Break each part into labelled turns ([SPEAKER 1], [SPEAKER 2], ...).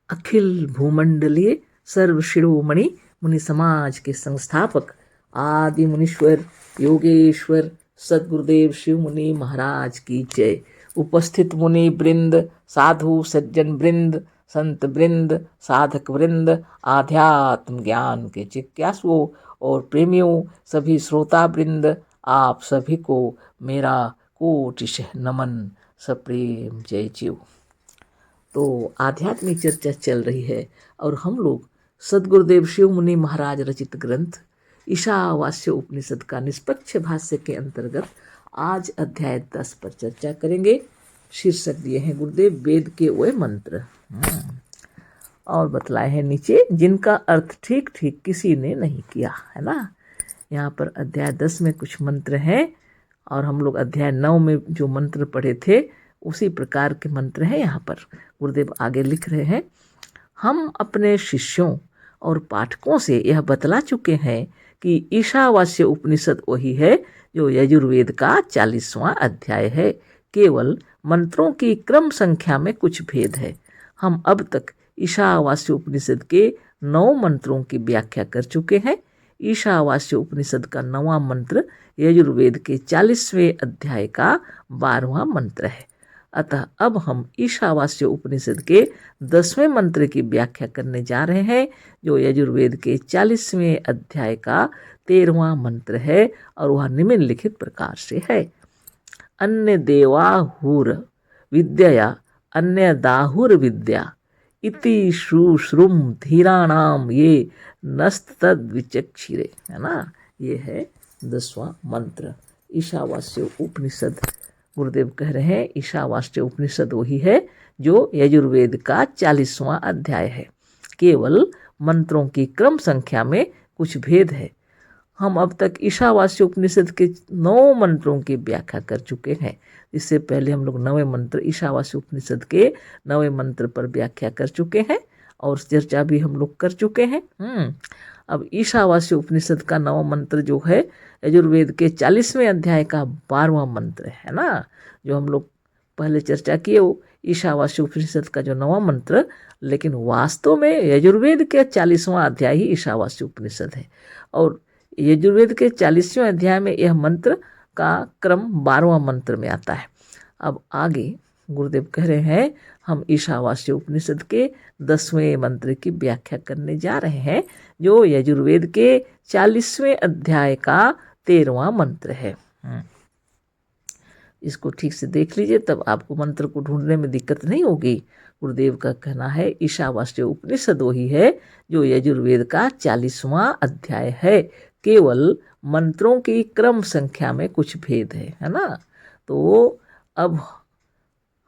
[SPEAKER 1] अखिल भूमंडलीय सर्व शिरोमणि मुनि समाज के संस्थापक आदि मुनीश्वर योगेश्वर सदगुरुदेव शिव मुनि महाराज की जय। उपस्थित मुनि वृंद, साधु सज्जन वृंद, संत वृंद, साधक वृंद, आध्यात्म ज्ञान के जिज्ञासुओं और प्रेमियों, सभी श्रोता वृंद, आप सभी को मेरा कोटिशः नमन, सप्रेम जय जीव। तो आध्यात्मिक चर्चा चल रही है और हम लोग सदगुरुदेव शिव मुनि महाराज रचित ग्रंथ ईशावास्य उपनिषद का निष्पक्ष भाष्य के अंतर्गत आज अध्याय 10 पर चर्चा करेंगे। शीर्षक दिए हैं गुरुदेव वेद के वे मंत्र। और बतलाए हैं नीचे, जिनका अर्थ ठीक ठीक किसी ने नहीं किया, है ना। यहाँ पर अध्याय 10 में कुछ मंत्र हैं और हम लोग अध्याय 9 में जो मंत्र पढ़े थे उसी प्रकार के मंत्र हैं। यहाँ पर गुरुदेव आगे लिख रहे हैं, हम अपने शिष्यों और पाठकों से यह बतला चुके हैं कि ईशावास्य उपनिषद वही है जो यजुर्वेद का 40वां अध्याय है। केवल मंत्रों की क्रम संख्या में कुछ भेद है। हम अब तक ईशावास्य उपनिषद के 9 मंत्रों की व्याख्या कर चुके हैं। ईशावास्य उपनिषद का 9वां मंत्र यजुर्वेद के 40वें अध्याय का 12वां मंत्र है। अतः अब हम ईशावास्य उपनिषद के 10वें मंत्र की व्याख्या करने जा रहे हैं जो यजुर्वेद के 40वें अध्याय का 13वां मंत्र है और वह निम्नलिखित प्रकार से है। अन्य देवाहुर विद्या अन्य दाहुर विद्या इति शुश्रुम धीराणाम ये नस्तद विचक्षिरे, है ना। ये है 10वां मंत्र ईशावास्य उपनिषद। गुरुदेव कह रहे हैं ईशावास्य उपनिषद वही है जो यजुर्वेद का 40वां अध्याय है। केवल मंत्रों की क्रम संख्या में कुछ भेद है। हम अब तक ईशावास्य उपनिषद के 9 मंत्रों की व्याख्या कर चुके हैं। इससे पहले हम लोग 9वें मंत्र ईशावास्य उपनिषद के 9वें मंत्र पर व्याख्या कर चुके हैं और चर्चा भी हम लोग कर चुके हैं। अब ईशावास्य उपनिषद का 9वां मंत्र जो है यजुर्वेद के 40वें अध्याय का 12वां मंत्र है ना, जो हम लोग पहले चर्चा किए वो ईशावास्य उपनिषद का जो 9वां मंत्र, लेकिन वास्तव में यजुर्वेद के 40वां अध्याय ही ईशावास्य उपनिषद है और यजुर्वेद के 40वें अध्याय में यह मंत्र का क्रम 12वां मंत्र में आता है। अब आगे गुरुदेव कह रहे हैं हम ईशावास्य उपनिषद के 10वें मंत्र की व्याख्या करने जा रहे हैं जो यजुर्वेद के 40वें अध्याय का 13वां मंत्र है। इसको ठीक से देख लीजिए, तब आपको मंत्र को ढूंढने में दिक्कत नहीं होगी। गुरुदेव का कहना है ईशावास्य उपनिषद वही है जो यजुर्वेद का 40वां अध्याय है। केवल मंत्रों की क्रम संख्या में कुछ भेद है ना। तो अब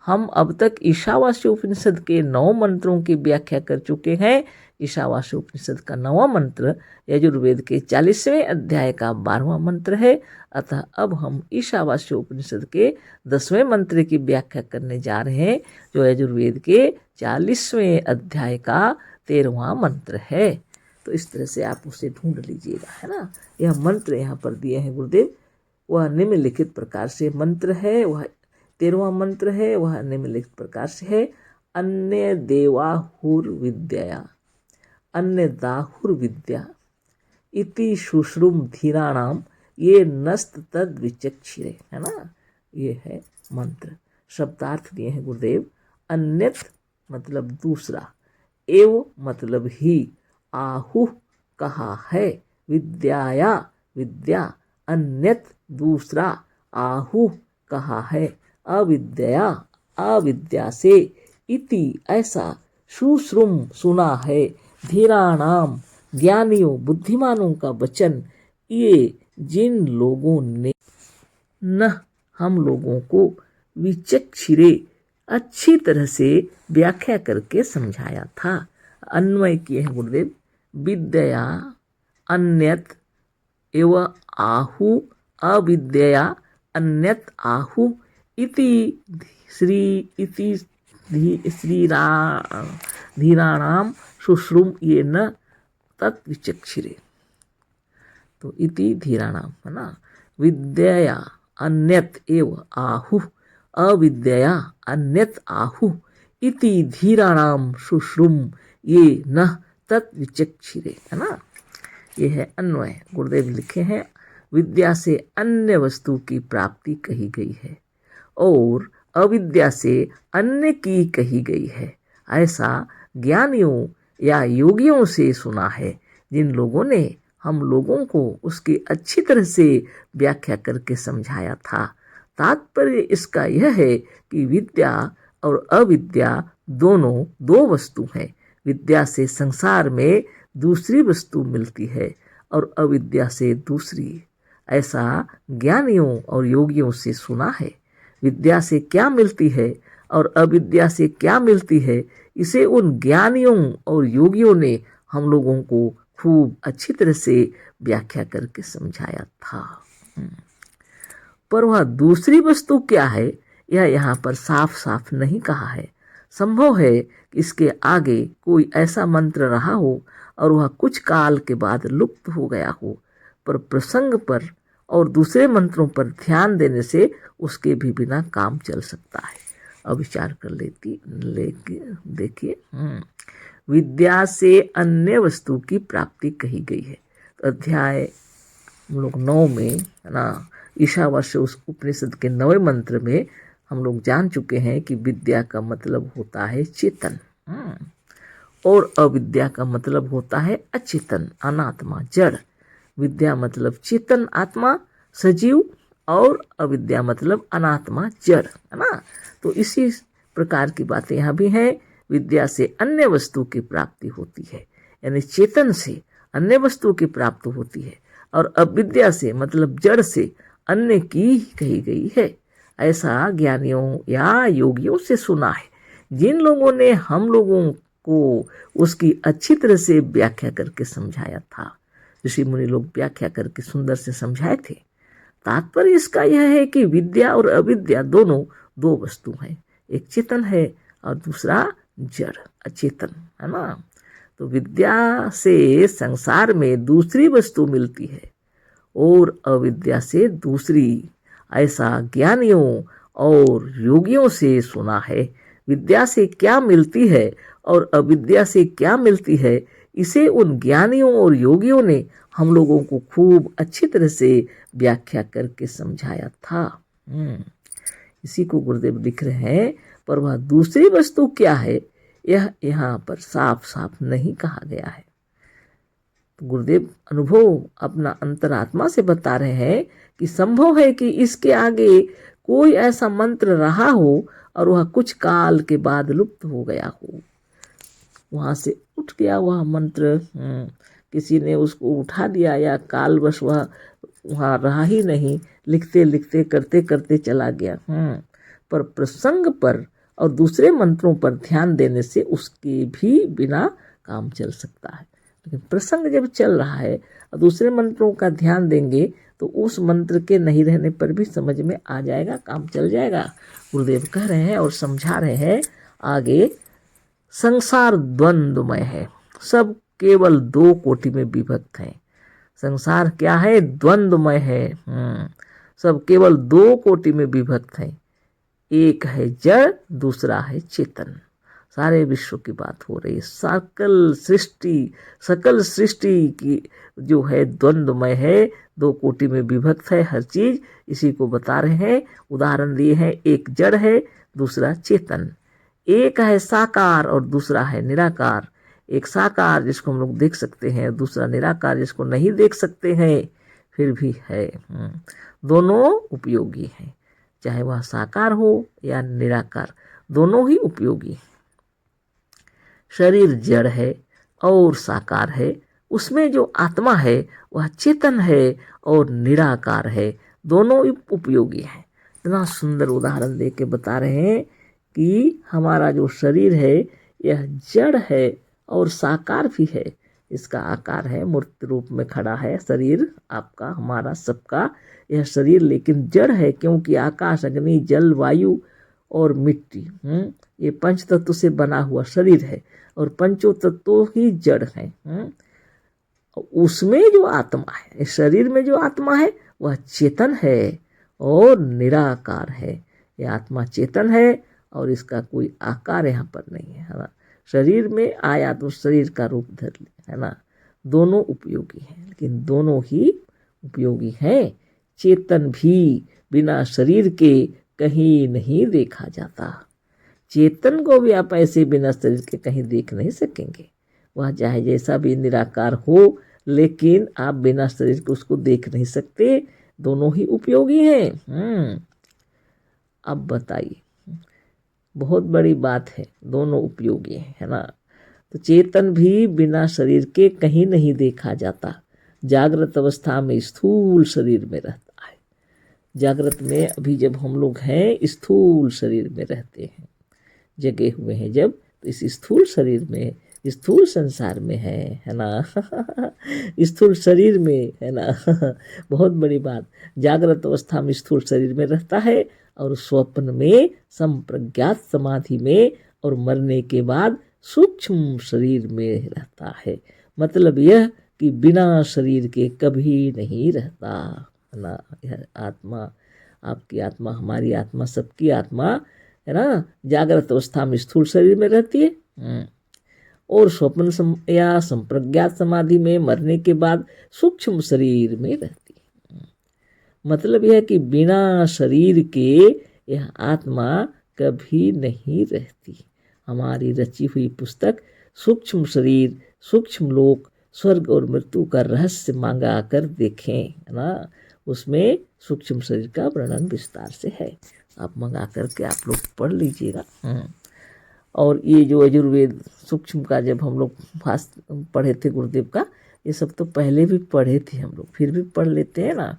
[SPEAKER 1] हम अब तक ईशावास्य उपनिषद के 9 मंत्रों की व्याख्या कर चुके हैं। ईशावास्य उपनिषद का 9वां मंत्र यजुर्वेद के 40वें अध्याय का 12वां मंत्र है। अतः अब हम ईशावास्य उपनिषद के 10वें मंत्र की व्याख्या करने जा रहे हैं जो यजुर्वेद के 40वें अध्याय का 13वां मंत्र है। तो इस तरह से आप उसे ढूंढ लीजिएगा, है ना। यह मंत्र यहाँ पर दिए हैं गुरुदेव, वह निम्नलिखित प्रकार से मंत्र है, वह 13वां मंत्र है, वह निम्नलिखित प्रकार से है। अन्य देवाहुर विद्या अन्य दाहुर विद्या इति शुश्रुम धीराणाम ये नस्त तद विचक्षिरे, है ना। ये है मंत्र। शब्दार्थ दिए हैं गुरुदेव। अन्यत मतलब दूसरा, एव मतलब ही, आहु कहा है, विद्याया विद्या, अन्यत दूसरा, आहु कहा है, अविद्या अविद्या से, इति ऐसा, शुश्रुम सुना है, धीराणाम ज्ञानियों बुद्धिमानों का वचन, ये जिन लोगों ने न हम लोगों को विचक्षिरे अच्छी तरह से व्याख्या करके समझाया था। अन्वय किए हैं गुरुदेव। विद्या अन्यत एवं आहु अविद्या अन्यत आहु इति धीराणाम शुश्रुम ये न तत्विचक्षिरे। तो इति धीराणाम, है ना। विद्या अन्यत एव आहु अविद्या अन्यत आहु इति धीराणाम शुश्रुम ये न तत्विचक्षिरे, है ना। ये है अन्वय। गुरुदेव लिखे हैं विद्या से अन्य वस्तु की प्राप्ति कही गई है और अविद्या से अन्य की कही गई है। ऐसा ज्ञानियों या योगियों से सुना है, जिन लोगों ने हम लोगों को उसकी अच्छी तरह से व्याख्या करके समझाया था। तात्पर्य इसका यह है कि विद्या और अविद्या दोनों दो वस्तु हैं। विद्या से संसार में दूसरी वस्तु मिलती है और अविद्या से दूसरी। ऐसा ज्ञानियों और योगियों से सुना है। विद्या से क्या मिलती है और अविद्या से क्या मिलती है, इसे उन ज्ञानियों और योगियों ने हम लोगों को खूब अच्छी तरह से व्याख्या करके समझाया था। पर वह दूसरी वस्तु क्या है, यह यहाँ पर साफ साफ नहीं कहा है। संभव है कि इसके आगे कोई ऐसा मंत्र रहा हो और वह कुछ काल के बाद लुप्त हो गया हो, पर प्रसंग पर और दूसरे मंत्रों पर ध्यान देने से उसके भी बिना काम चल सकता है। अब विचार कर देखिए। विद्या से अन्य वस्तु की प्राप्ति कही गई है। तो अध्याय हम लोग 9 में, है ना, ईशावास्य उस उपनिषद के 9वें मंत्र में हम लोग जान चुके हैं कि विद्या का मतलब होता है चेतन और अविद्या का मतलब होता है अचेतन, अनात्मा, जड़। विद्या मतलब चेतन आत्मा सजीव और अविद्या मतलब अनात्मा जड़, है ना। तो इसी प्रकार की बातें यहाँ भी हैं। विद्या से अन्य वस्तु की प्राप्ति होती है, यानी चेतन से अन्य वस्तु की प्राप्ति होती है, और अविद्या से मतलब जड़ से अन्य की कही गई है। ऐसा ज्ञानियों या योगियों से सुना है, जिन लोगों ने हम लोगों को उसकी अच्छी तरह से व्याख्या करके समझाया था। ऋषि मुनि लोग व्याख्या करके सुंदर से समझाए थे। तात्पर्य इसका यह है कि विद्या और अविद्या दोनों दो वस्तु हैं, एक चेतन है और दूसरा जड़ अचेतन, है ना। तो विद्या से संसार में दूसरी वस्तु मिलती है और अविद्या से दूसरी। ऐसा ज्ञानियों और योगियों से सुना है। विद्या से क्या मिलती है और अविद्या से क्या मिलती है, इसे उन ज्ञानियों और योगियों ने हम लोगों को खूब अच्छी तरह से व्याख्या करके समझाया था। इसी को गुरुदेव लिख रहे हैं। पर वह दूसरी वस्तु क्या है, यह यहाँ पर साफ साफ नहीं कहा गया है। गुरुदेव अनुभव अपना अंतरात्मा से बता रहे हैं कि संभव है कि इसके आगे कोई ऐसा मंत्र रहा हो और वह कुछ काल के बाद लुप्त हो गया हो, वहां से उठ गया वह मंत्र, किसी ने उसको उठा दिया या कालवश वह वहाँ रहा ही नहीं, लिखते लिखते करते करते चला गया। पर प्रसंग पर और दूसरे मंत्रों पर ध्यान देने से उसके भी बिना काम चल सकता है। लेकिन प्रसंग जब चल रहा है और दूसरे मंत्रों का ध्यान देंगे तो उस मंत्र के नहीं रहने पर भी समझ में आ जाएगा, काम चल जाएगा। गुरुदेव कह रहे हैं और समझा रहे हैं आगे, संसार द्वंद्वमय है, सब केवल दो कोटि में विभक्त हैं। संसार क्या है, द्वंद्वमय है। सब केवल दो कोटि में विभक्त हैं, एक है जड़, दूसरा है चेतन। सारे विश्व की बात हो रही है। सकल सृष्टि की जो है द्वंद्वमय है, दो कोटि में विभक्त है हर चीज। इसी को बता रहे हैं, उदाहरण दिए हैं, एक जड़ है, दूसरा चेतन। एक है साकार और दूसरा है निराकार। एक साकार जिसको हम लोग देख सकते हैं, दूसरा निराकार जिसको नहीं देख सकते हैं फिर भी है। दोनों उपयोगी हैं, चाहे वह साकार हो या निराकार, दोनों ही उपयोगी। शरीर जड़ है और साकार है, उसमें जो आत्मा है वह चेतन है और निराकार है, दोनों ही उपयोगी हैं। इतना सुंदर उदाहरण दे के बता रहे हैं कि हमारा जो शरीर है यह जड़ है और साकार भी है। इसका आकार है, मूर्त रूप में खड़ा है शरीर आपका, हमारा सबका यह शरीर, लेकिन जड़ है, क्योंकि आकाश, अग्नि, जल, वायु और मिट्टी, ये पंच तत्व से बना हुआ शरीर है और पंचों तत्व ही जड़ है। उसमें जो आत्मा है, शरीर में जो आत्मा है वह चेतन है और निराकार है। यह आत्मा चेतन है और इसका कोई आकार यहाँ पर नहीं है ना। शरीर में आया तो शरीर का रूप धर लिया है ना। दोनों उपयोगी हैं, लेकिन दोनों ही उपयोगी हैं। चेतन भी बिना शरीर के कहीं नहीं देखा जाता। चेतन को भी आप ऐसे बिना शरीर के कहीं देख नहीं सकेंगे। वह चाहे जैसा भी निराकार हो, लेकिन आप बिना शरीर के उसको देख नहीं सकते। दोनों ही उपयोगी हैं। अब बताइए, बहुत बड़ी बात है, दोनों उपयोगी हैं, है ना। तो चेतन भी बिना शरीर के कहीं नहीं देखा जाता। जागृत अवस्था में स्थूल शरीर में रहता है। जागृत में अभी जब हम लोग हैं, स्थूल शरीर में रहते हैं, जगे हुए हैं जब, तो इस स्थूल शरीर में, स्थूल संसार में है ना। स्थूल शरीर में है ना। बहुत बड़ी बात। जागृत अवस्था में स्थूल शरीर में रहता है और स्वप्न में संप्रज्ञात समाधि में और मरने के बाद सूक्ष्म शरीर में रहता है। मतलब यह कि बिना शरीर के कभी नहीं रहता है ना। यह आत्मा, आपकी आत्मा, हमारी आत्मा, सबकी आत्मा है ना, जागृत अवस्था में स्थूल शरीर में रहती है और स्वप्न या संप्रज्ञात समाधि में मरने के बाद सूक्ष्म शरीर में रहती है। मतलब यह कि बिना शरीर के यह आत्मा कभी नहीं रहती। हमारी रची हुई पुस्तक सूक्ष्म शरीर, सूक्ष्म लोक, स्वर्ग और मृत्यु का रहस्य मांगा कर देखें, है ना। उसमें सूक्ष्म शरीर का वर्णन विस्तार से है। आप मंगा करके आप लोग पढ़ लीजिएगा। और ये जो यजुर्वेद सूक्ष्म का जब हम लोग पढ़े थे गुरुदेव का, ये सब तो पहले भी पढ़े थे हम लोग, फिर भी पढ़ लेते हैं ना।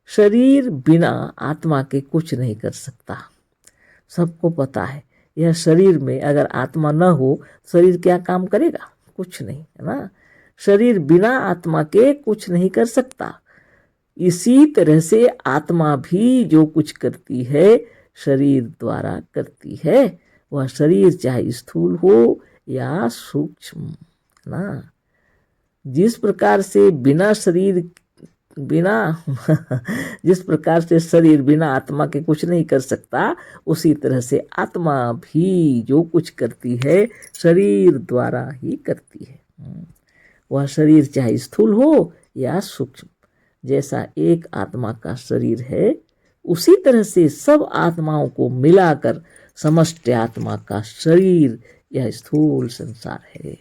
[SPEAKER 1] शरीर बिना आत्मा के कुछ नहीं कर सकता, सबको पता है। यह शरीर में अगर आत्मा न हो, शरीर क्या काम करेगा? कुछ नहीं, है ना। शरीर बिना आत्मा के कुछ नहीं कर सकता। इसी तरह से आत्मा भी जो कुछ करती है शरीर द्वारा करती है। वह शरीर चाहे स्थूल हो या सूक्ष्म, ना। जिस प्रकार से बिना शरीर, बिना जिस प्रकार से शरीर बिना आत्मा के कुछ नहीं कर सकता, उसी तरह से आत्मा भी जो कुछ करती है शरीर द्वारा ही करती है। वह शरीर चाहे स्थूल हो या सूक्ष्म। जैसा एक आत्मा का शरीर है, उसी तरह से सब आत्माओं को मिलाकर समष्टि आत्मा का शरीर यह स्थूल संसार है।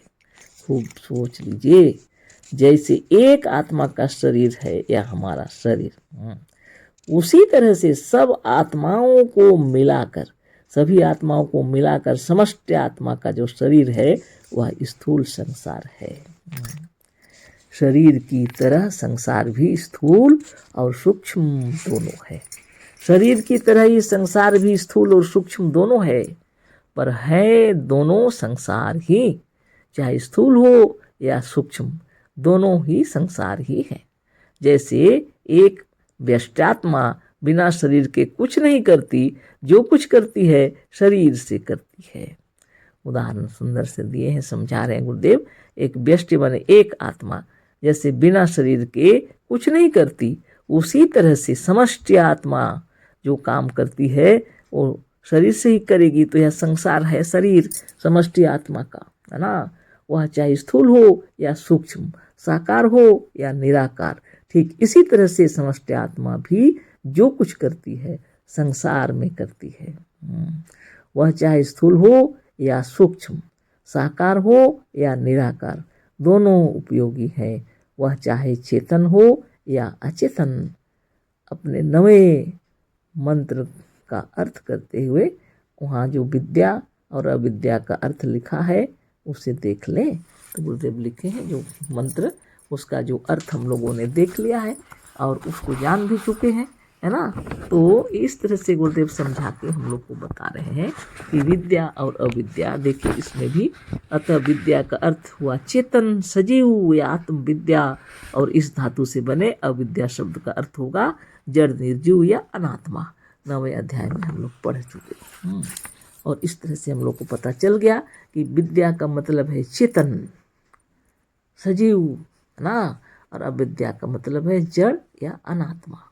[SPEAKER 1] खूब सोच लीजिए, जैसे एक आत्मा का शरीर है यह हमारा शरीर, उसी तरह से सब आत्माओं को मिलाकर, सभी आत्माओं को मिलाकर समष्टि आत्मा का जो शरीर है वह स्थूल संसार है। शरीर की तरह संसार भी स्थूल और सूक्ष्म दोनों है। शरीर की तरह ही संसार भी स्थूल और सूक्ष्म दोनों है, पर है दोनों संसार ही। चाहे स्थूल हो या सूक्ष्म, दोनों ही संसार ही है। जैसे एक व्यष्टात्मा बिना शरीर के कुछ नहीं करती, जो कुछ करती है शरीर से करती है। उदाहरण सुंदर से दिए हैं, समझा रहे हैं गुरुदेव। एक व्यष्टि माने एक आत्मा जैसे बिना शरीर के कुछ नहीं करती, उसी तरह से समष्टि आत्मा जो काम करती है वो शरीर से ही करेगी। तो यह संसार है शरीर समष्टि आत्मा का, है ना। वह चाहे स्थूल हो या सूक्ष्म, साकार हो या निराकार, ठीक इसी तरह से समष्टि आत्मा भी जो कुछ करती है संसार में करती है। वह चाहे स्थूल हो या सूक्ष्म, साकार हो या निराकार, दोनों उपयोगी है। वह चाहे चेतन हो या अचेतन। अपने नवे मंत्र का अर्थ करते हुए वहाँ जो विद्या और अविद्या का अर्थ लिखा है उसे देख लें। तो गुरुदेव लिखे हैं जो मंत्र, उसका जो अर्थ हम लोगों ने देख लिया है और उसको जान भी चुके हैं, है ना। तो इस तरह से गुरुदेव समझा के हम लोग को बता रहे हैं कि विद्या और अविद्या, देखिए इसमें भी अतः विद्या का अर्थ हुआ चेतन, सजीव या आत्म विद्या, और इस धातु से बने अविद्या शब्द का अर्थ होगा जड़, निर्जीव या अनात्मा। 9वें अध्याय में हम लोग पढ़ चुके हैं। और इस तरह से हम लोग को पता चल गया कि विद्या का मतलब है चेतन, सजीव, है ना, और अविद्या का मतलब है जड़ या अनात्मा।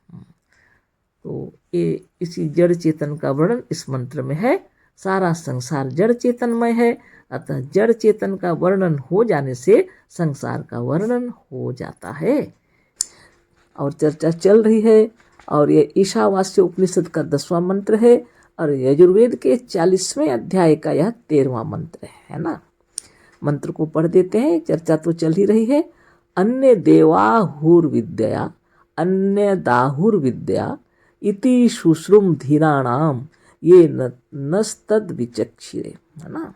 [SPEAKER 1] तो ये इसी जड़ चेतन का वर्णन इस मंत्र में है। सारा संसार जड़ चेतनमय है, अतः जड़ चेतन का वर्णन हो जाने से संसार का वर्णन हो जाता है। और चर्चा चल रही है, और ये ईशावास्य उपनिषद का 10वां मंत्र है और यजुर्वेद के 40वें अध्याय का यह 13वां मंत्र है ना। मंत्र को पढ़ देते हैं, चर्चा तो चल ही रही है। अन्य देवाहुर्विद्या अन्य दाहुर्विद्या इति शुश्रुम धीराणाम ये नस्तद विचक्षिरे, है ना।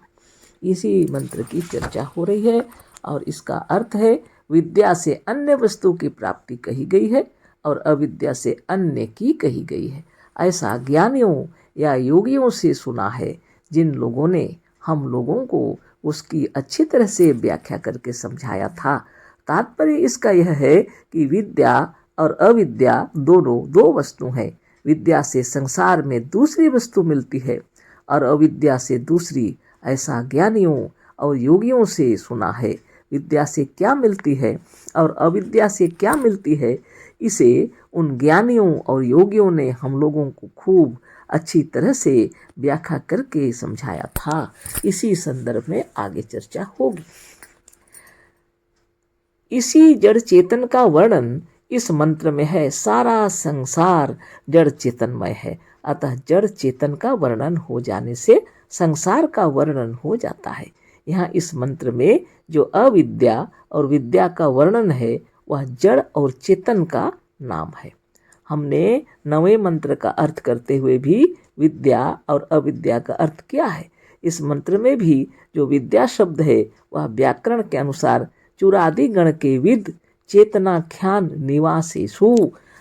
[SPEAKER 1] इसी मंत्र की चर्चा हो रही है और इसका अर्थ है विद्या से अन्य वस्तु की प्राप्ति कही गई है और अविद्या से अन्य की कही गई है। ऐसा ज्ञानियों या योगियों से सुना है, जिन लोगों ने हम लोगों को उसकी अच्छी तरह से व्याख्या करके समझाया था। तात्पर्य इसका यह है कि विद्या और अविद्या दोनों दो वस्तु हैं। विद्या से संसार में दूसरी वस्तु मिलती है और अविद्या से दूसरी। ऐसा ज्ञानियों और योगियों से सुना है। विद्या से क्या मिलती है और अविद्या से क्या मिलती है, इसे उन ज्ञानियों और योगियों ने हम लोगों को खूब अच्छी तरह से व्याख्या करके समझाया था। इसी संदर्भ में आगे चर्चा होगी। इसी जड़ चेतन का वर्णन इस मंत्र में है। सारा संसार जड़ चेतनमय है, अतः जड़ चेतन का वर्णन हो जाने से संसार का वर्णन हो जाता है। यहाँ इस मंत्र में जो अविद्या और विद्या का वर्णन है वह जड़ और चेतन का नाम है। हमने 9वें मंत्र का अर्थ करते हुए भी विद्या और अविद्या का अर्थ किया है। इस मंत्र में भी जो विद्या शब्द है वह व्याकरण के अनुसार चुरादि गण के विद चेतनाख्यान निवासेषु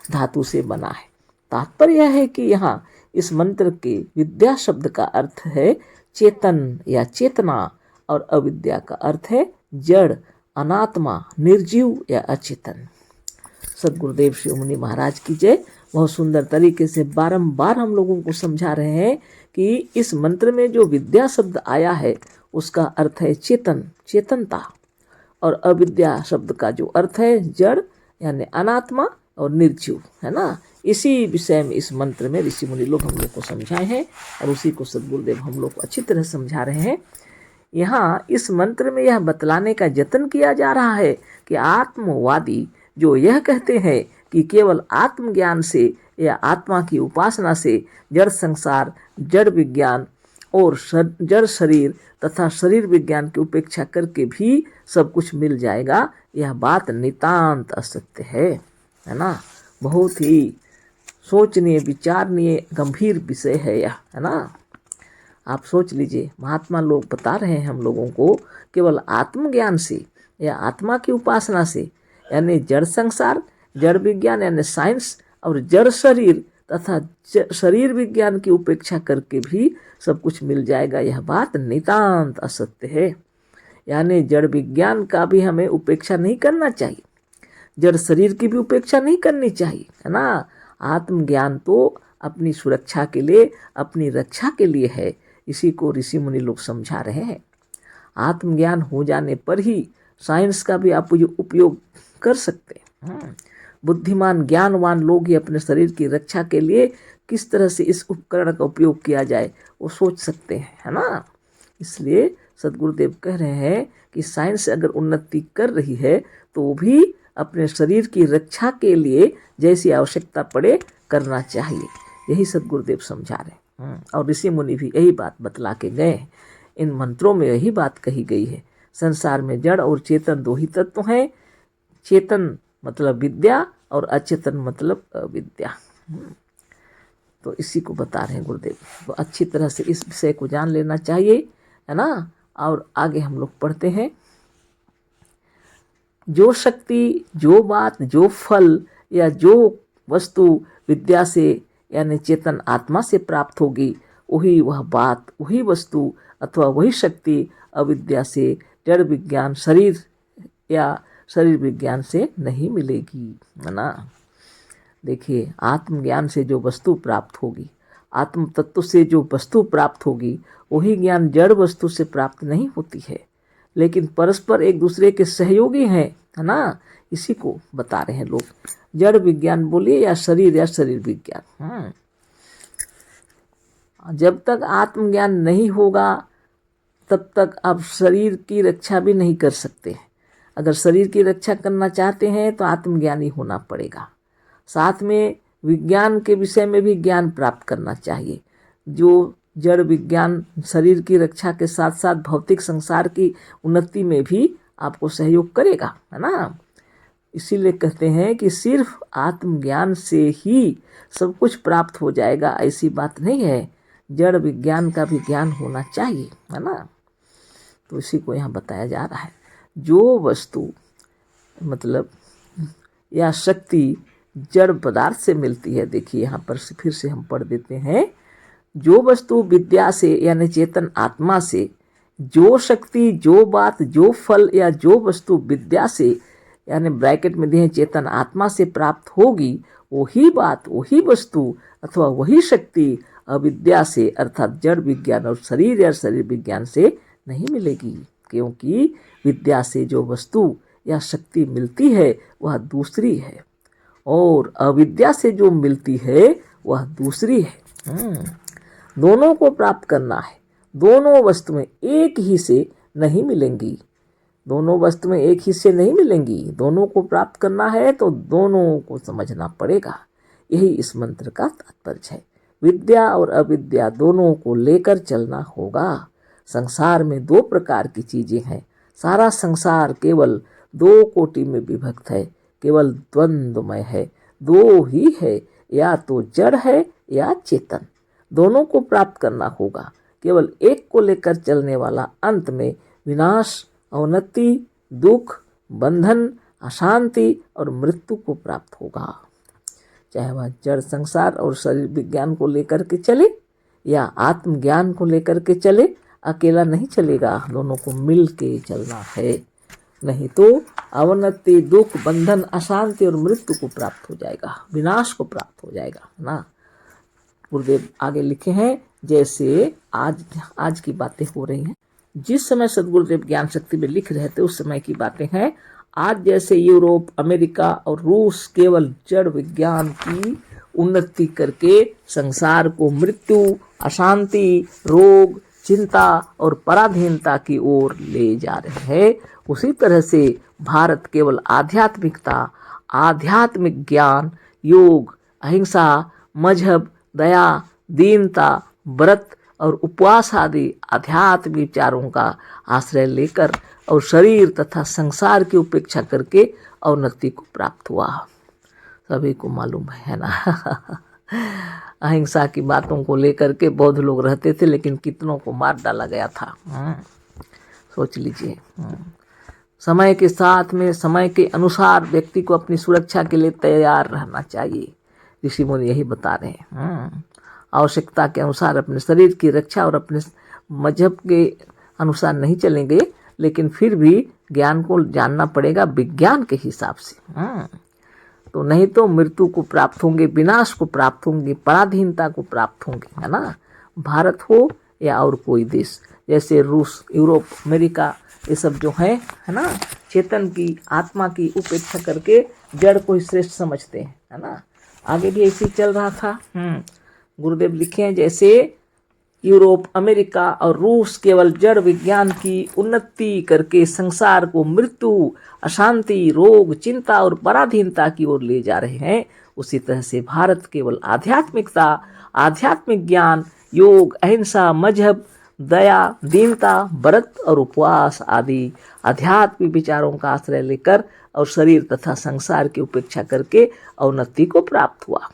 [SPEAKER 1] धातु से बना है। तात्पर्य यह है कि यहाँ इस मंत्र के विद्या शब्द का अर्थ है चेतन या चेतना और अविद्या का अर्थ है जड़, अनात्मा, निर्जीव या अचेतन। सद्गुरुदेव श्री मुनि महाराज की जय। बहुत सुंदर तरीके से बारंबार हम लोगों को समझा रहे हैं कि इस मंत्र में जो विद्या शब्द आया है उसका अर्थ है चेतन, चेतनता, और अविद्या शब्द का जो अर्थ है जड़ यानी अनात्मा और निर्जीव, है ना। इसी विषय में इस मंत्र में ऋषि मुनि लोग हम लोग को समझाए हैं और उसी को सद्गुरुदेव हम लोग को अच्छी तरह समझा रहे हैं। यहाँ इस मंत्र में यह बतलाने का यत्न किया जा रहा है कि आत्मवादी जो यह कहते हैं कि केवल आत्मज्ञान से या आत्मा की उपासना से जड़ संसार, जड़ विज्ञान और जड़ शरीर तथा शरीर विज्ञान की उपेक्षा करके भी सब कुछ मिल जाएगा, यह बात नितांत असत्य है ना। बहुत ही सोचनीय, विचारणीय, गंभीर विषय है यह, है ना। आप सोच लीजिए, महात्मा लोग बता रहे हैं हम लोगों को केवल आत्मज्ञान से या आत्मा की उपासना से यानी जड़ संसार, जड़ विज्ञान यानी साइंस और जड़ शरीर तथा शरीर विज्ञान की उपेक्षा करके भी सब कुछ मिल जाएगा, यह बात नितांत असत्य है। यानी जड़ विज्ञान का भी हमें उपेक्षा नहीं करना चाहिए, जड़ शरीर की भी उपेक्षा नहीं करनी चाहिए, है ना। आत्मज्ञान तो अपनी सुरक्षा के लिए, अपनी रक्षा के लिए है। इसी को ऋषि मुनि लोग समझा रहे हैं। आत्मज्ञान हो जाने पर ही साइंस का भी आप उपयोग कर सकते हैं। बुद्धिमान ज्ञानवान लोग ही अपने शरीर की रक्षा के लिए किस तरह से इस उपकरण का उपयोग किया जाए वो सोच सकते हैं, है ना। इसलिए सद्गुरुदेव कह रहे हैं कि साइंस अगर उन्नति कर रही है तो वो भी अपने शरीर की रक्षा के लिए जैसी आवश्यकता पड़े करना चाहिए। यही सद्गुरुदेव समझा रहे हैं और ऋषि मुनि भी यही बात बतला के गए हैं। इन मंत्रों में यही बात कही गई है। संसार में जड़ और चेतन दो ही तत्व हैं। चेतन मतलब विद्या और अचेतन मतलब अविद्या। तो इसी को बता रहे हैं गुरुदेव। तो अच्छी तरह से इस विषय को जान लेना चाहिए, है ना। और आगे हम लोग पढ़ते हैं। जो शक्ति, जो बात, जो फल या जो वस्तु विद्या से यानी चेतन आत्मा से प्राप्त होगी, वही वह बात, वही वस्तु अथवा वही शक्ति अविद्या से, जड़ विज्ञान, शरीर या शरीर विज्ञान से नहीं मिलेगी, है ना। देखिए, आत्मज्ञान से जो वस्तु प्राप्त होगी, आत्म तत्व से जो वस्तु प्राप्त होगी, वही ज्ञान जड़ वस्तु से प्राप्त नहीं होती है, लेकिन परस्पर एक दूसरे के सहयोगी हैं, है ना। इसी को बता रहे हैं लोग। जड़ विज्ञान बोलिए या शरीर विज्ञान। जब तक आत्मज्ञान नहीं होगा तब तक आप शरीर की रक्षा भी नहीं कर सकते। अगर शरीर की रक्षा करना चाहते हैं तो आत्मज्ञानी होना पड़ेगा। साथ में विज्ञान के विषय में भी ज्ञान प्राप्त करना चाहिए, जो जड़ विज्ञान शरीर की रक्षा के साथ साथ भौतिक संसार की उन्नति में भी आपको सहयोग करेगा, है ना। इसीलिए कहते हैं कि सिर्फ आत्मज्ञान से ही सब कुछ प्राप्त हो जाएगा, ऐसी बात नहीं है। जड़ विज्ञान का भी ज्ञान होना चाहिए, है ना। तो इसी को यहाँ बताया जा रहा है। जो वस्तु मतलब या शक्ति जड़ पदार्थ से मिलती है, देखिए यहाँ पर फिर से हम पढ़ देते हैं। जो वस्तु विद्या से यानी चेतन आत्मा से, जो शक्ति, जो बात, जो फल या जो वस्तु विद्या से यानी ब्रैकेट में दिए चेतन आत्मा से प्राप्त होगी, वही बात, वही वस्तु अथवा वही शक्ति अविद्या से अर्थात जड़ विज्ञान और शरीर या शरीर विज्ञान से नहीं मिलेगी। क्योंकि विद्या से जो वस्तु या शक्ति मिलती है वह दूसरी है और अविद्या से जो मिलती है वह दूसरी है। दोनों को प्राप्त करना है। दोनों वस्तु में एक ही से नहीं मिलेंगी, दोनों वस्तु में एक ही से नहीं मिलेंगी। दोनों को प्राप्त करना है तो दोनों को समझना पड़ेगा। यही इस मंत्र का तात्पर्य है। विद्या और अविद्या दोनों को लेकर चलना होगा। संसार में दो प्रकार की चीजें हैं। सारा संसार केवल दो कोटि में विभक्त है, केवल द्वंद्वमय है, दो ही है, या तो जड़ है या चेतन। दोनों को प्राप्त करना होगा। केवल एक को लेकर चलने वाला अंत में विनाश, अवनति, दुख, बंधन, अशांति और मृत्यु को प्राप्त होगा। चाहे वह जड़ संसार और शरीर विज्ञान को लेकर के चले या आत्मज्ञान को लेकर के चले, अकेला नहीं चलेगा, दोनों को मिल के चलना है। नहीं तो अवनति, दुख, बंधन, अशांति और मृत्यु को प्राप्त हो जाएगा, विनाश को प्राप्त हो जाएगा ना। गुरुदेव आगे लिखे हैं, जैसे आज की बातें हो रही हैं। जिस समय सदगुरुदेव ज्ञान शक्ति में लिख रहे थे उस समय की बातें हैं। आज जैसे यूरोप, अमेरिका और रूस केवल जड़ विज्ञान की उन्नति करके संसार को मृत्यु, अशांति, रोग, चिंता और पराधीनता की ओर ले जा रहे हैं, उसी तरह से भारत केवल आध्यात्मिकता, आध्यात्मिक ज्ञान, योग, अहिंसा, मजहब, दया, दीनता, व्रत और उपवास आदि आध्यात्मिक विचारों का आश्रय लेकर और शरीर तथा संसार की उपेक्षा करके अवनति को प्राप्त हुआ। सभी को मालूम है ना। अहिंसा की बातों को लेकर के बौद्ध लोग रहते थे, लेकिन कितनों को मार डाला गया था। सोच लीजिए। समय के साथ में, समय के अनुसार व्यक्ति को अपनी सुरक्षा के लिए तैयार रहना चाहिए। ऋषि मुनि यही बता रहे हैं। आवश्यकता के अनुसार अपने शरीर की रक्षा और अपने मजहब के अनुसार नहीं चलेंगे, लेकिन फिर भी ज्ञान को जानना पड़ेगा विज्ञान के हिसाब से। तो नहीं तो मृत्यु को प्राप्त होंगे, विनाश को प्राप्त होंगे, पराधीनता को प्राप्त होंगे, है ना। भारत हो या और कोई देश, जैसे रूस, यूरोप, अमेरिका, ये सब जो है ना, चेतन की, आत्मा की उपेक्षा करके जड़ को ही श्रेष्ठ समझते हैं, है ना। आगे भी ऐसे ही चल रहा था। गुरुदेव लिखे हैं, जैसे यूरोप, अमेरिका और रूस केवल जड़ विज्ञान की उन्नति करके संसार को मृत्यु, अशांति, रोग, चिंता और पराधीनता की ओर ले जा रहे हैं, उसी तरह से भारत केवल आध्यात्मिकता, आध्यात्मिक ज्ञान, योग, अहिंसा, मजहब, दया, दीनता, व्रत और उपवास आदि आध्यात्मिक विचारों का आश्रय लेकर और शरीर तथा संसार की उपेक्षा करके अवनति को प्राप्त हुआ।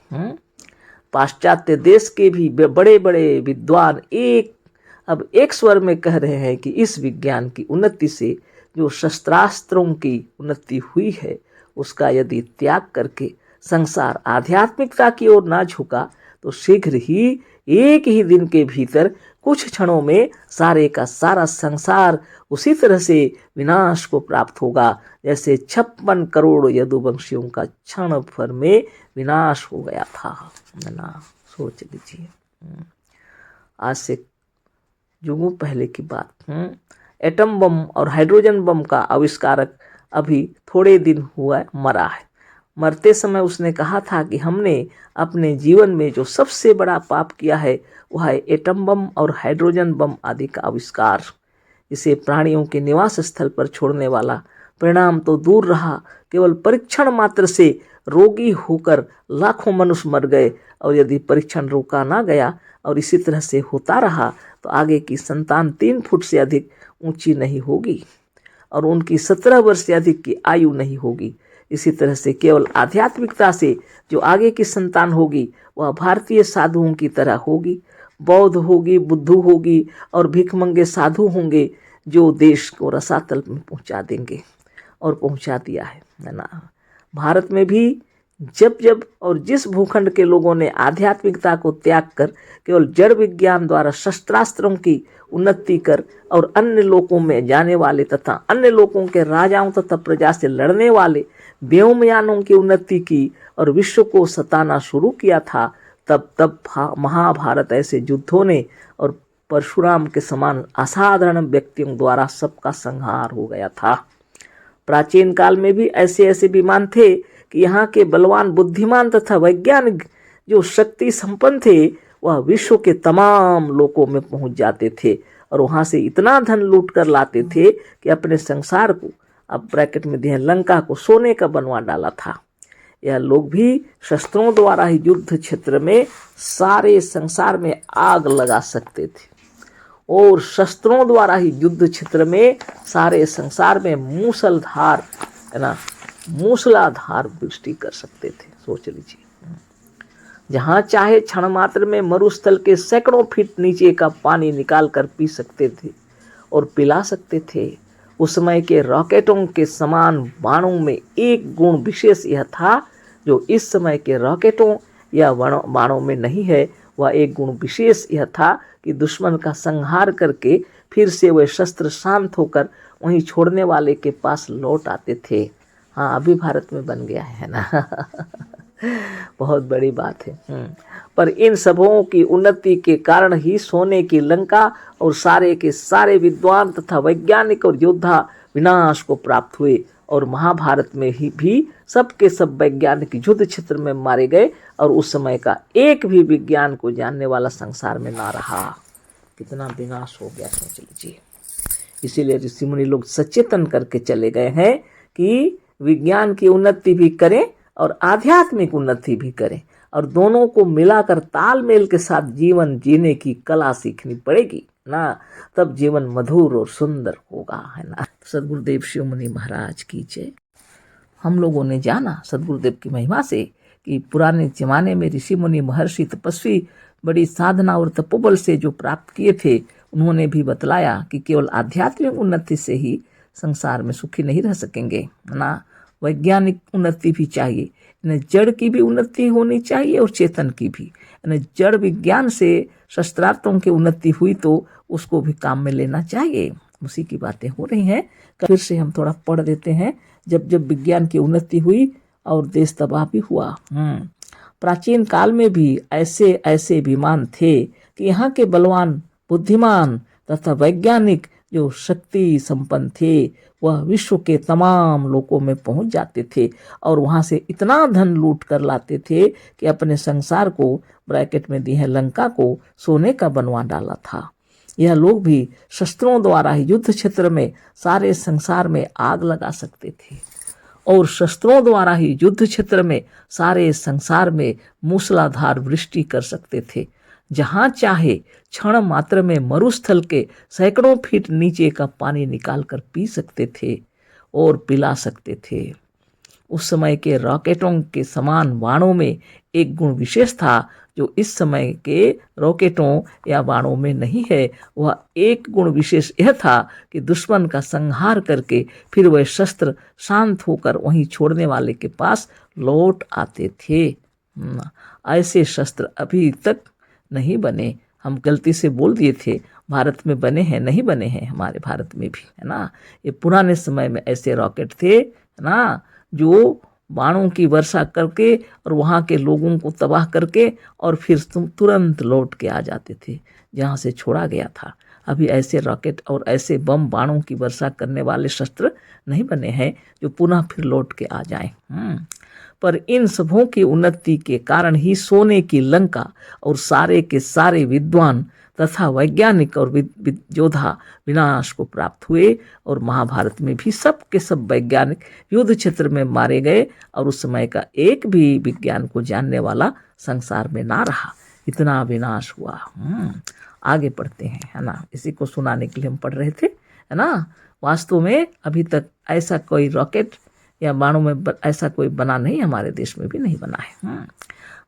[SPEAKER 1] पाश्चात्य देश के भी बड़े बड़े विद्वान एक स्वर में कह रहे हैं कि इस विज्ञान की उन्नति से जो शस्त्रास्त्रों की उन्नति हुई है, उसका यदि त्याग करके संसार आध्यात्मिकता की ओर ना झुका तो शीघ्र ही एक ही दिन के भीतर कुछ क्षणों में सारे का सारा संसार उसी तरह से विनाश को प्राप्त होगा, जैसे 56 करोड़ यदुवंशियों का क्षण भर में विनाश हो गया था, है ना। सोच लीजिए। आज से युगों पहले की बात। एटम बम और हाइड्रोजन बम का आविष्कारक अभी थोड़े दिन हुआ मरा है। मरते समय उसने कहा था कि हमने अपने जीवन में जो सबसे बड़ा पाप किया है वह है एटम बम और हाइड्रोजन बम आदि का आविष्कार। इसे प्राणियों के निवास स्थल पर छोड़ने वाला, परिणाम तो दूर रहा, केवल परीक्षण मात्र से रोगी होकर लाखों मनुष्य मर गए। और यदि परीक्षण रोका ना गया और इसी तरह से होता रहा तो आगे की संतान 3 फुट से अधिक ऊंची नहीं होगी और उनकी 17 वर्ष से अधिक की आयु नहीं होगी। इसी तरह से केवल आध्यात्मिकता से जो आगे की संतान होगी वह भारतीय साधुओं की तरह होगी, बौद्ध होगी, बुद्धू होगी और भिखमंगे साधु होंगे जो देश को रसातल में पहुंचा देंगे और पहुंचा दिया है ना। भारत में भी जब जब और जिस भूखंड के लोगों ने आध्यात्मिकता को त्याग कर केवल जड़ विज्ञान द्वारा शस्त्रास्त्रों की उन्नति कर और अन्य लोकों में जाने वाले तथा अन्य लोकों के राजाओं तथा प्रजा से लड़ने वाले व्योमयानों की उन्नति की और विश्व को सताना शुरू किया था, तब महाभारत ऐसे युद्धों ने और परशुराम के समान असाधारण व्यक्तियों द्वारा सबका संहार हो गया था। प्राचीन काल में भी ऐसे ऐसे विमान थे कि यहाँ के बलवान, बुद्धिमान तथा वैज्ञानिक जो शक्ति संपन्न थे वह विश्व के तमाम लोकों में पहुंच जाते थे और वहां से इतना धन लूट कर लाते थे कि अपने संसार को, अब ब्रैकेट में दिए लंका को, सोने का बनवा डाला था। यह लोग भी शस्त्रों द्वारा ही युद्ध क्षेत्र में सारे संसार में आग लगा सकते थे और शस्त्रों द्वारा ही युद्ध क्षेत्र में सारे संसार में मूसलाधार, है ना, मूसलाधार वृष्टि कर सकते थे। सोच लीजिए, जहां चाहे क्षण मात्र में मरुस्थल के सैकड़ों फीट नीचे का पानी निकाल कर पी सकते थे और पिला सकते थे। उस समय के रॉकेटों के समान बाणों में एक गुण विशेष यह था जो इस समय के रॉकेटों या बाणों में नहीं है। वह एक गुण विशेष यह था कि दुश्मन का संहार करके फिर से वह शस्त्र शांत होकर वहीं छोड़ने वाले के पास लौट आते थे। हाँ, अभी भारत में बन गया है ना बहुत बड़ी बात है। पर इन सबों की उन्नति के कारण ही सोने की लंका और सारे के सारे विद्वान तथा वैज्ञानिक और योद्धा विनाश को प्राप्त हुए और महाभारत में ही भी सबके सब वैज्ञानिक युद्ध क्षेत्र में मारे गए और उस समय का एक भी विज्ञान को जानने वाला संसार में ना रहा। कितना विनाश हो गया, सोच लीजिए। इसीलिए ऋषि मुनि लोग सचेतन करके चले गए हैं कि विज्ञान की उन्नति भी करें और आध्यात्मिक उन्नति भी करें और दोनों को मिलाकर तालमेल के साथ जीवन जीने की कला सीखनी पड़ेगी ना, तब जीवन मधुर और सुंदर होगा, है ना। सदगुरुदेव शिव मुनि महाराज की जय। हम लोगों ने जाना सदगुरुदेव की महिमा से कि पुराने जमाने में ऋषि मुनि महर्षि तपस्वी बड़ी साधना और तपोबल से जो प्राप्त किए थे, उन्होंने भी बतलाया कि केवल आध्यात्मिक उन्नति से ही संसार में सुखी नहीं रह सकेंगे ना, वैज्ञानिक उन्नति भी चाहिए, जड़ की भी उन्नति होनी चाहिए और चेतन की भी। जड़ विज्ञान से शस्त्रास्त्रों की उन्नति हुई तो उसको भी काम में लेना चाहिए। उसी की बातें हो रही हैं। फिर से हम थोड़ा पढ़ देते हैं। जब जब विज्ञान की उन्नति हुई और देश तबाह भी हुआ। प्राचीन काल में भी ऐसे ऐसे विमान थे कि यहाँ के बलवान, बुद्धिमान तथा वैज्ञानिक जो शक्ति संपन्न थे वह विश्व के तमाम लोकों में पहुंच जाते थे और वहां से इतना धन लूट कर लाते थे कि अपने संसार को, ब्रैकेट में दी है लंका को, सोने का बनवा डाला था। यह लोग भी शस्त्रों द्वारा ही युद्ध क्षेत्र में सारे संसार में आग लगा सकते थे और शस्त्रों द्वारा ही युद्ध क्षेत्र में सारे संसार में मूसलाधार वृष्टि कर सकते थे। जहां चाहे क्षण मात्र में मरुस्थल के सैकड़ों फीट नीचे का पानी निकालकर पी सकते थे और पिला सकते थे। उस समय के रॉकेटों के समान बाणों में एक गुण विशेष था जो इस समय के रॉकेटों या बाणों में नहीं है। वह एक गुण विशेष यह था कि दुश्मन का संहार करके फिर वह शस्त्र शांत होकर वहीं छोड़ने वाले के पास लौट आते थे। ऐसे शस्त्र अभी तक नहीं बने। हम गलती से बोल दिए थे भारत में बने हैं, नहीं बने हैं हमारे भारत में भी, है ना। ये पुराने समय में ऐसे रॉकेट थे, है ना, जो बाणों की वर्षा करके और वहाँ के लोगों को तबाह करके और फिर तुरंत लौट के आ जाते थे जहाँ से छोड़ा गया था। अभी ऐसे रॉकेट और ऐसे बम, बाणों की वर्षा करने वाले शस्त्र नहीं बने हैं जो पुनः फिर लौट के आ जाएं। पर इन सबों की उन्नति के कारण ही सोने की लंका और सारे के सारे विद्वान तथा वैज्ञानिक और योद्धा विनाश को प्राप्त हुए, और महाभारत में भी सब के सब वैज्ञानिक युद्ध क्षेत्र में मारे गए, और उस समय का एक भी विज्ञान को जानने वाला संसार में ना रहा। इतना विनाश हुआ। आगे पढ़ते हैं, है ना। इसी को सुनाने के लिए हम पढ़ रहे थे, है ना। वास्तव में अभी तक ऐसा कोई रॉकेट या बाणों में ऐसा कोई बना नहीं, हमारे देश में भी नहीं बना है।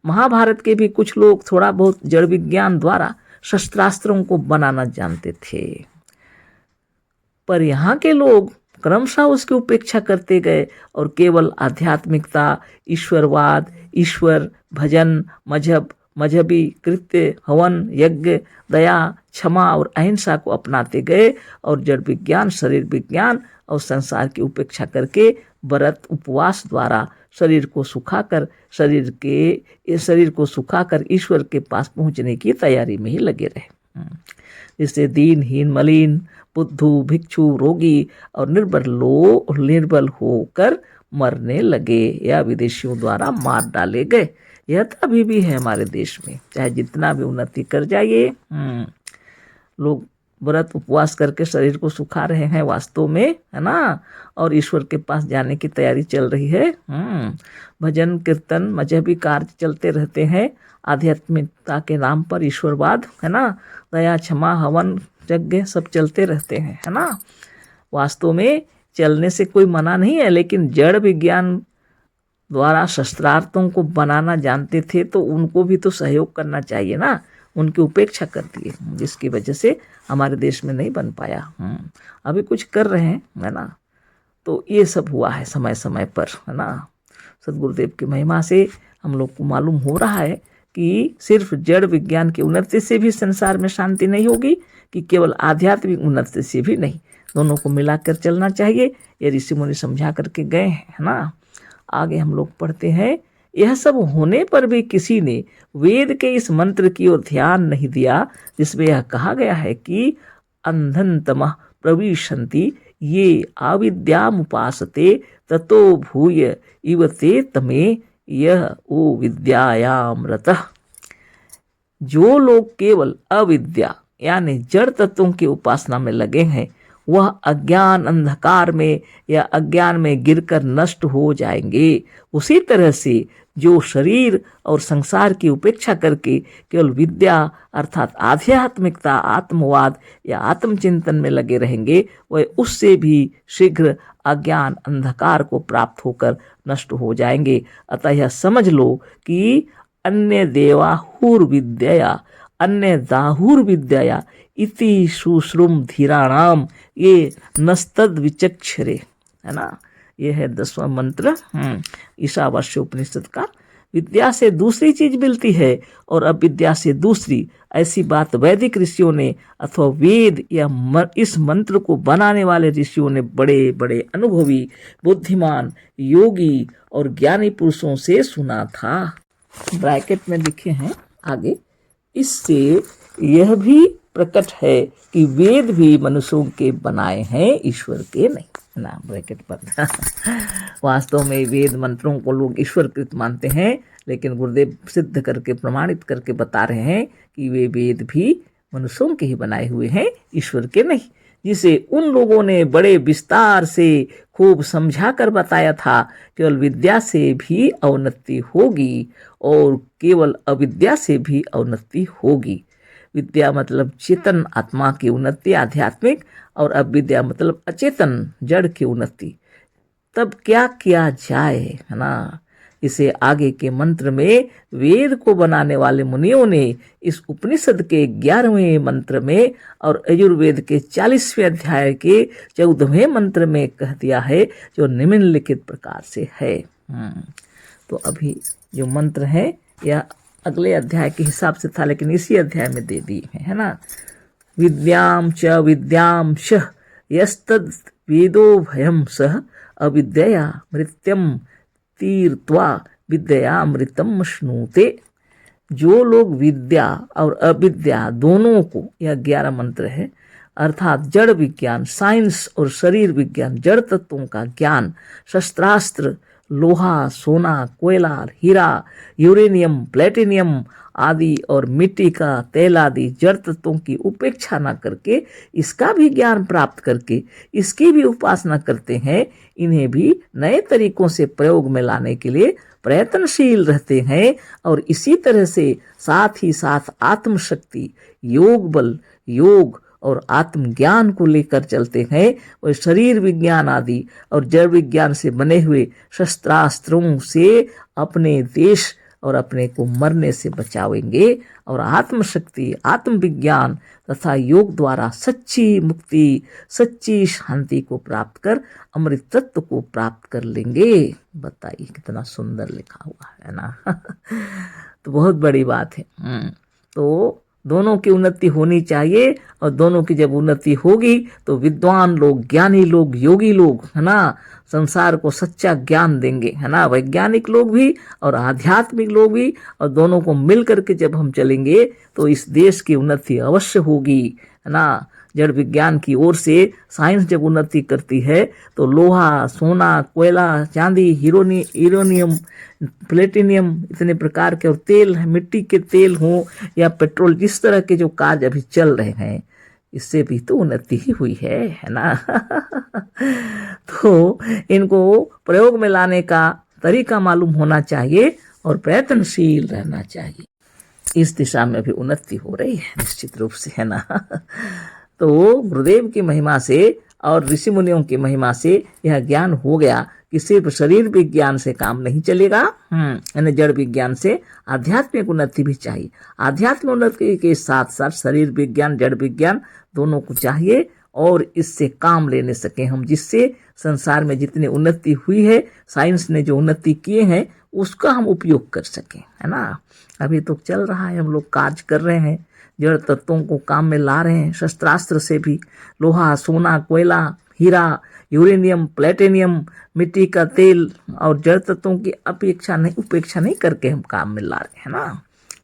[SPEAKER 1] महाभारत के भी कुछ लोग थोड़ा बहुत जड़ विज्ञान द्वारा शस्त्रास्त्रों को बनाना जानते थे, पर यहाँ के लोग क्रमशः उसकी उपेक्षा करते गए और केवल आध्यात्मिकता, ईश्वरवाद, ईश्वर भजन, मजहबी कृत्य, हवन, यज्ञ, दया, क्षमा और अहिंसा को अपनाते गए, और जड़ विज्ञान, शरीर विज्ञान और संसार की उपेक्षा करके व्रत उपवास द्वारा शरीर को सुखाकर ईश्वर के पहुंच पहुंचने की तैयारी में ही लगे रहे। जिससे दीनहीन, मलिन, बुद्धू, भिक्षु, रोगी और निर्बल होकर मरने लगे या विदेशियों द्वारा मार डाले गए। यह तो अभी भी है हमारे देश में, चाहे जितना भी उन्नति कर जाइए, लोग व्रत उपवास करके शरीर को सुखा रहे हैं वास्तव में, है ना, और ईश्वर के पास जाने की तैयारी चल रही है। भजन कीर्तन मजहबी कार्य चलते रहते हैं, आध्यात्मिकता के नाम पर ईश्वरवाद, है ना, दया, क्षमा, हवन, यज्ञ सब चलते रहते हैं, है ना। वास्तव में चलने से कोई मना नहीं है, लेकिन जड़ विज्ञान द्वारा शस्त्रास्त्रों को बनाना जानते थे तो उनको भी तो सहयोग करना चाहिए ना, उनकी उपेक्षा कर दिए, जिसकी वजह से हमारे देश में नहीं बन पाया। अभी कुछ कर रहे हैं, है ना। तो ये सब हुआ है समय समय पर, है ना। सदगुरुदेव की महिमा से हम लोग को मालूम हो रहा है कि सिर्फ जड़ विज्ञान की उन्नति से भी संसार में शांति नहीं होगी, कि केवल आध्यात्मिक उन्नति से भी नहीं, दोनों को मिलाकर चलना चाहिए। ये ऋषि मुनि समझा करके गए हैं, है ना। आगे हम लोग पढ़ते हैं, यह सब होने पर भी किसी ने वेद के इस मंत्र की ओर ध्यान नहीं दिया, जिसमें यह कहा गया है कि अंधनतमः प्रविशन्ति ये अविद्यामुपासते ततो भूय इव ते तमे यह ओ विद्यायामृतः। जो लोग केवल अविद्या यानी जड़ तत्वों की उपासना में लगे हैं, वह अज्ञान अंधकार में या अज्ञान में गिरकर नष्ट हो जाएंगे। उसी तरह से जो शरीर और संसार की उपेक्षा करके केवल विद्या अर्थात आध्यात्मिकता, आत्मवाद या आत्मचिंतन में लगे रहेंगे, वह उससे भी शीघ्र अज्ञान अंधकार को प्राप्त होकर नष्ट हो जाएंगे। अतः यह समझ लो कि अन्य दाहुर विद्या इति सुश्रुम धीराणाम ये नस्तद विचक्षरे, है ना। ये है 10वां मंत्र ईशावास्य उपनिषद का। विद्या से दूसरी चीज मिलती है और अविद्या से दूसरी, ऐसी बात वैदिक ऋषियों ने अथवा वेद या इस मंत्र को बनाने वाले ऋषियों ने बड़े बड़े अनुभवी, बुद्धिमान, योगी और ज्ञानी पुरुषों से सुना था। ब्रैकेट में लिखे हैं आगे, इससे यह भी प्रकट है कि वेद भी मनुष्यों के बनाए हैं, ईश्वर के नहीं, ना। ब्रैकेट पर वास्तव में वेद मंत्रों को लोग ईश्वरकृत मानते हैं, लेकिन गुरुदेव सिद्ध करके प्रमाणित करके बता रहे हैं कि वे वेद भी मनुष्यों के ही बनाए हुए हैं, ईश्वर के नहीं। जिसे उन लोगों ने बड़े विस्तार से खूब समझा कर बताया था, केवल विद्या से भी अवनति होगी और केवल अविद्या से भी अवनति होगी। विद्या मतलब चेतन आत्मा की उन्नति आध्यात्मिक, और अविद्या मतलब अचेतन जड़ की उन्नति। तब क्या किया जाए, है ना। इसे आगे के मंत्र में वेद को बनाने वाले मुनियों ने इस उपनिषद के 11वें मंत्र में और यजुर्वेद के 40वें अध्याय के 14वें मंत्र में कह दिया है, जो निम्नलिखित प्रकार से है। तो अभी जो मंत्र है यह अगले अध्याय के हिसाब से था, लेकिन इसी अध्याय में दे दी है ना। विद्याम च विद्याम श यस्तद वेदो भयम सह अविद्या मृत्यम तीर्त्वा विद्यामृतम श्नुते। जो लोग विद्या और अविद्या दोनों को, यह 11 मंत्र है, अर्थात जड़ विज्ञान, साइंस और शरीर विज्ञान, जड़ तत्वों का ज्ञान, शस्त्रास्त्र लोहा, सोना, कोयला, हीरा, यूरेनियम, प्लेटिनियम आदि और मिट्टी का तेल आदि जड़ तत्वों की उपेक्षा न करके, इसका भी ज्ञान प्राप्त करके इसकी भी उपासना करते हैं, इन्हें भी नए तरीकों से प्रयोग में लाने के लिए प्रयत्नशील रहते हैं। और इसी तरह से साथ ही साथ आत्मशक्ति, योग बल, योग और आत्मज्ञान को लेकर चलते हैं। और शरीर विज्ञान आदि और जड़ विज्ञान से बने हुए शस्त्रास्त्रों से अपने देश और अपने को मरने से बचावेंगे। और आत्मशक्ति, आत्मविज्ञान तथा योग द्वारा सच्ची मुक्ति, सच्ची शांति को प्राप्त कर अमृत तत्व को प्राप्त कर लेंगे। बताइए कितना सुंदर लिखा हुआ है ना। तो बहुत बड़ी बात है। तो दोनों की उन्नति होनी चाहिए, और दोनों की जब उन्नति होगी तो विद्वान लोग, ज्ञानी लोग, योगी लोग, है ना, संसार को सच्चा ज्ञान देंगे, है ना, वैज्ञानिक लोग भी और आध्यात्मिक लोग भी। और दोनों को मिल करके जब हम चलेंगे तो इस देश की उन्नति अवश्य होगी, है ना। जड़ विज्ञान की ओर से साइंस जब उन्नति करती है तो लोहा, सोना, कोयला, चांदी, यूरेनियम, प्लेटिनियम इतने प्रकार के, और तेल, मिट्टी के तेल हो या पेट्रोल, जिस तरह के जो कार्य अभी चल रहे हैं, इससे भी तो उन्नति ही हुई है ना। तो इनको प्रयोग में लाने का तरीका मालूम होना चाहिए और प्रयत्नशील रहना चाहिए। इस दिशा में भी उन्नति हो रही है निश्चित रूप से, है ना। तो गुरुदेव की महिमा से और ऋषि मुनियों की महिमा से यह ज्ञान हो गया कि सिर्फ शरीर विज्ञान से काम नहीं चलेगा, यानी जड़ विज्ञान से आध्यात्मिक उन्नति भी चाहिए। आध्यात्मिक उन्नति के साथ साथ शरीर विज्ञान, जड़ विज्ञान दोनों को चाहिए, और इससे काम लेने सके हम, जिससे संसार में जितनी उन्नति हुई है, साइंस ने जो उन्नति किए हैं उसका हम उपयोग कर सकें, है ना। अभी तो चल रहा है, हम लोग कार्य कर रहे हैं, जड़ तत्वों को काम में ला रहे हैं, शस्त्रास्त्र से भी लोहा, सोना, कोयला, हीरा, यूरेनियम, प्लेटिनियम, मिट्टी का तेल और जड़ तत्वों की उपेक्षा नहीं करके हम काम में ला रहे हैं ना।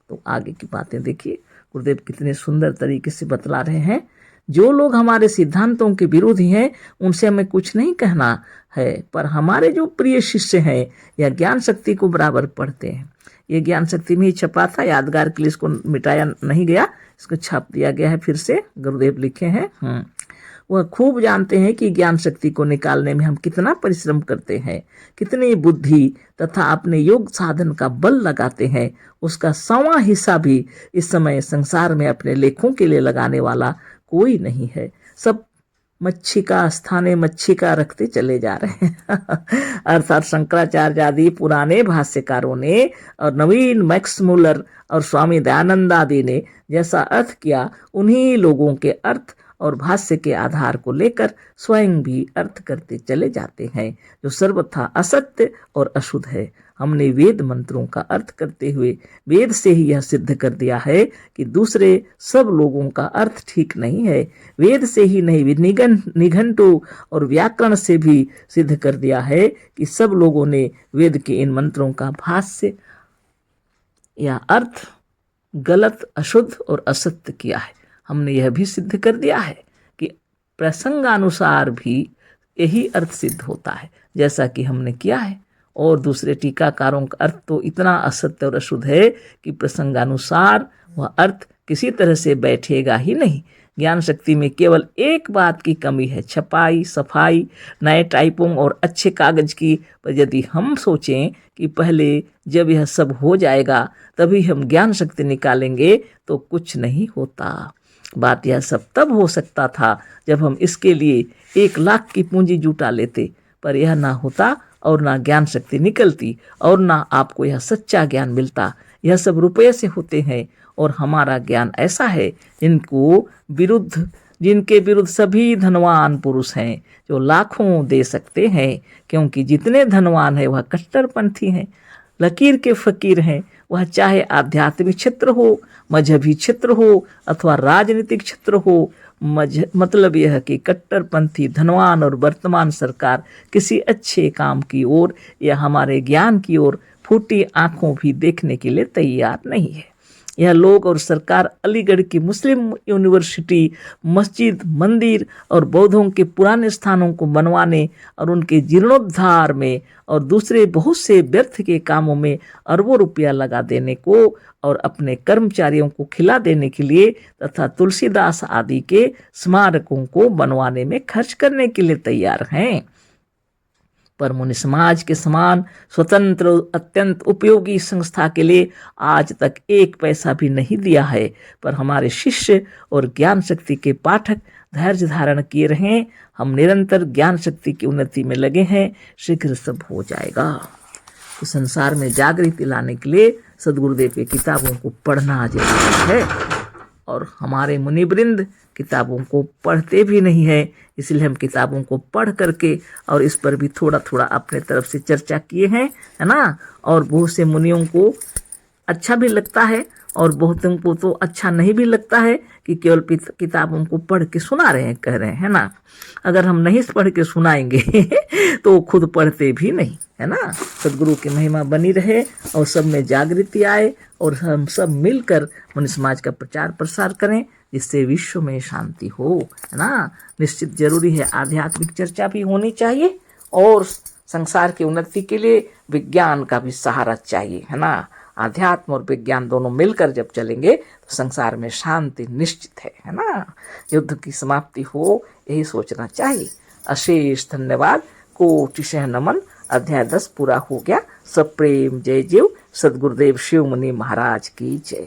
[SPEAKER 1] तो आगे की बातें देखिए, गुरुदेव कितने सुंदर तरीके से बतला रहे हैं। जो लोग हमारे सिद्धांतों के विरोधी हैं उनसे हमें कुछ नहीं कहना है, पर हमारे जो प्रिय शिष्य हैं या ज्ञान शक्ति को बराबर पढ़ते हैं, ये ज्ञान शक्ति में ही छपा था, यादगार के लिए इसको मिटाया नहीं गया, इसको छाप दिया गया है फिर से, गुरुदेव लिखे हैं। वह खूब जानते हैं कि ज्ञान शक्ति को निकालने में हम कितना परिश्रम करते हैं, कितनी बुद्धि तथा अपने योग साधन का बल लगाते हैं। उसका 100वां हिस्सा भी इस समय संसार में अपने लेखों के लिए लगाने वाला कोई नहीं है। सब मच्छी का स्थाने मच्छी का रखते चले जा रहे हैं। अर्थात शंकराचार्य आदि पुराने भाष्यकारों ने और नवीन मैक्स मुलर और स्वामी दयानंद आदि ने जैसा अर्थ किया, उन्हीं लोगों के अर्थ और भाष्य के आधार को लेकर स्वयं भी अर्थ करते चले जाते हैं, जो सर्वथा असत्य और अशुद्ध है। हमने वेद मंत्रों का अर्थ करते हुए वेद से ही यह सिद्ध कर दिया है कि दूसरे सब लोगों का अर्थ ठीक नहीं है। वेद से ही नहीं, निघंटु और व्याकरण से भी सिद्ध कर दिया है कि सब लोगों ने वेद के इन मंत्रों का भाष्य या अर्थ गलत, अशुद्ध और असत्य किया है। हमने यह भी सिद्ध कर दिया है कि प्रसंगानुसार भी यही अर्थ सिद्ध होता है, जैसा कि हमने किया है। और दूसरे टीकाकारों का अर्थ तो इतना असत्य और अशुद्ध है कि प्रसंगानुसार वह अर्थ किसी तरह से बैठेगा ही नहीं। ज्ञान शक्ति में केवल एक बात की कमी है, छपाई, सफाई, नए टाइपों और अच्छे कागज की। पर यदि हम सोचें कि पहले जब यह सब हो जाएगा तभी हम ज्ञान शक्ति निकालेंगे, तो कुछ नहीं होता। बात यह सब तब हो सकता था जब हम इसके लिए 1 लाख की पूंजी जुटा लेते, पर यह ना होता और ना ज्ञान शक्ति निकलती और ना आपको यह सच्चा ज्ञान मिलता। यह सब रुपये से होते हैं, और हमारा ज्ञान ऐसा है जिनके विरुद्ध सभी धनवान पुरुष हैं, जो लाखों दे सकते हैं, क्योंकि जितने धनवान हैं वह कट्टरपंथी हैं, लकीर के फकीर हैं। वह चाहे आध्यात्मिक क्षेत्र हो, मजहबी क्षेत्र हो अथवा राजनीतिक क्षेत्र हो, मतलब यह कि कट्टरपंथी धनवान और वर्तमान सरकार किसी अच्छे काम की ओर या हमारे ज्ञान की ओर फूटी आंखों भी देखने के लिए तैयार नहीं है। यह लोग और सरकार अलीगढ़ की मुस्लिम यूनिवर्सिटी, मस्जिद, मंदिर और बौद्धों के पुराने स्थानों को बनवाने और उनके जीर्णोद्धार में और दूसरे बहुत से व्यर्थ के कामों में अरबों रुपया लगा देने को और अपने कर्मचारियों को खिला देने के लिए तथा तुलसीदास आदि के स्मारकों को बनवाने में खर्च करने के लिए तैयार हैं। पर मुनि समाज के समान स्वतंत्र अत्यंत उपयोगी संस्था के लिए आज तक एक पैसा भी नहीं दिया है। पर हमारे शिष्य और ज्ञान शक्ति के पाठक धैर्य धारण किए रहें। हम निरंतर ज्ञान शक्ति की उन्नति में लगे हैं। शीघ्र सब हो जाएगा। तो संसार में जागृति लाने के लिए सदगुरुदेव की किताबों को पढ़ना जरूरी है और हमारे मुनिवृंद किताबों को पढ़ते भी नहीं है। इसलिए हम किताबों को पढ़ करके और इस पर भी थोड़ा थोड़ा अपने तरफ से चर्चा किए हैं, है ना। और बहुत से मुनियों को अच्छा भी लगता है और बहुतों को तो अच्छा नहीं भी लगता है कि केवल किताबों को पढ़ के सुना रहे हैं, कह रहे हैं, है ना। अगर हम नहीं पढ़ के सुनाएंगे तो खुद पढ़ते भी नहीं, है ना। सदगुरु की महिमा बनी रहे और सब में जागृति आए और हम सब मिलकर मुनि समाज का प्रचार प्रसार करें, जिससे विश्व में शांति हो, है ना। निश्चित जरूरी है आध्यात्मिक चर्चा भी होनी चाहिए और संसार की उन्नति के लिए विज्ञान का भी सहारा चाहिए, है ना। आध्यात्म और विज्ञान दोनों मिलकर जब चलेंगे तो संसार में शांति निश्चित है ना। युद्ध की समाप्ति हो, यही सोचना चाहिए। अशेष धन्यवाद। कोटिशः नमन। अध्याय 10 पूरा हो गया। सब प्रेम जय जीव। सदगुरुदेव शिव मुनि महाराज की जय।